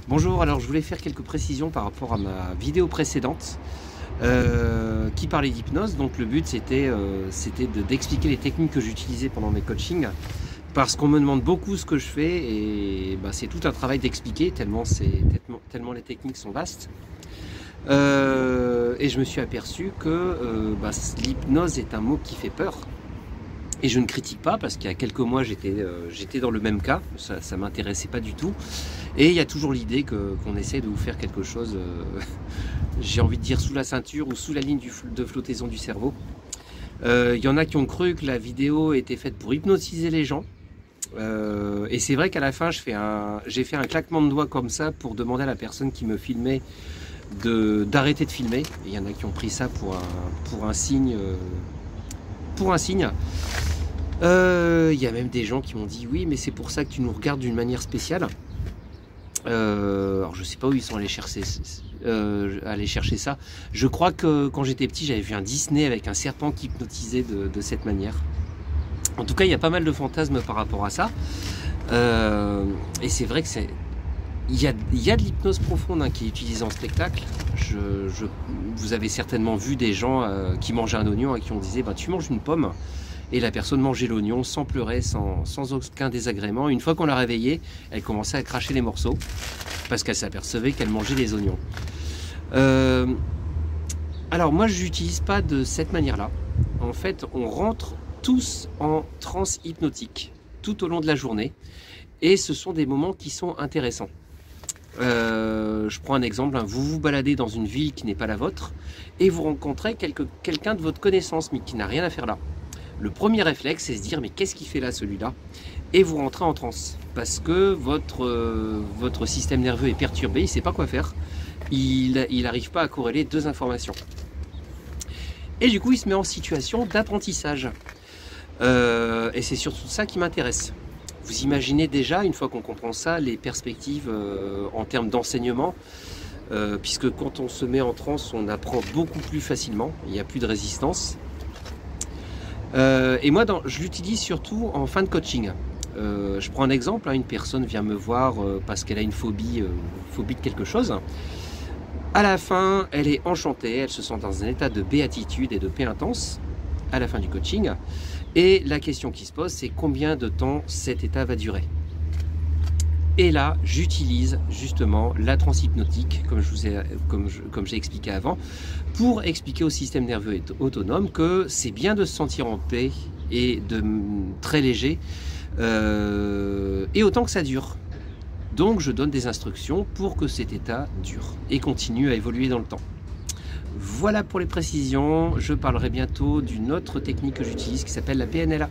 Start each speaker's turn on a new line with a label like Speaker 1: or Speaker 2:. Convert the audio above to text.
Speaker 1: Bonjour, alors je voulais faire quelques précisions par rapport à ma vidéo précédente qui parlait d'hypnose. Donc le but c'était d'expliquer les techniques que j'utilisais pendant mes coachings, parce qu'on me demande beaucoup ce que je fais et c'est tout un travail d'expliquer tellement les techniques sont vastes. Et je me suis aperçu que l'hypnose est un mot qui fait peur. Et je ne critique pas, parce qu'il y a quelques mois j'étais dans le même cas, ça m'intéressait pas du tout. Et il y a toujours l'idée qu'on essaie de vous faire quelque chose, j'ai envie de dire sous la ceinture ou sous la ligne de flottaison du cerveau. Il y en a qui ont cru que la vidéo était faite pour hypnotiser les gens. Et c'est vrai qu'à la fin j'ai fait un claquement de doigts comme ça pour demander à la personne qui me filmait d'arrêter de filmer. Et il y en a qui ont pris ça pour un signe. Il y a même des gens qui m'ont dit oui, mais c'est pour ça que tu nous regardes d'une manière spéciale. Alors je sais pas où ils sont allés chercher ça. Je crois que quand j'étais petit, j'avais vu un Disney avec un serpent qui hypnotisait de cette manière. En tout cas, il y a pas mal de fantasmes par rapport à ça. Et c'est vrai que il y a de l'hypnose profonde qui est utilisée en spectacle. Vous avez certainement vu des gens qui mangeaient un oignon et qui ont dit tu manges une pomme. Et la personne mangeait l'oignon sans pleurer, sans aucun désagrément. Une fois qu'on l'a réveillée, elle commençait à cracher les morceaux parce qu'elle s'apercevait qu'elle mangeait des oignons. Alors moi, je n'utilise pas de cette manière-là. En fait, on rentre tous en transe hypnotique tout au long de la journée. Et ce sont des moments qui sont intéressants. Je prends un exemple, vous vous baladez dans une ville qui n'est pas la vôtre et vous rencontrez quelqu'un de votre connaissance mais qui n'a rien à faire là. Le premier réflexe, c'est se dire mais qu'est-ce qu'il fait là celui-là? Et vous rentrez en transe parce que votre système nerveux est perturbé, il ne sait pas quoi faire, il n'arrive pas à corréler deux informations. Et du coup il se met en situation d'apprentissage. Et c'est surtout ça qui m'intéresse. Vous imaginez déjà, une fois qu'on comprend ça, les perspectives en termes d'enseignement, puisque quand on se met en transe, on apprend beaucoup plus facilement, il n'y a plus de résistance. Et moi, je l'utilise surtout en fin de coaching. Je prends un exemple, une personne vient me voir parce qu'elle a une phobie de quelque chose. À la fin, elle est enchantée, elle se sent dans un état de béatitude et de paix intense à la fin du coaching. Et la question qui se pose, c'est combien de temps cet état va durer? Et là, j'utilise justement la transe hypnotique, comme j'ai expliqué avant, pour expliquer au système nerveux autonome que c'est bien de se sentir en paix et très léger, et autant que ça dure. Donc je donne des instructions pour que cet état dure et continue à évoluer dans le temps. Voilà pour les précisions. Je parlerai bientôt d'une autre technique que j'utilise qui s'appelle la PNLA.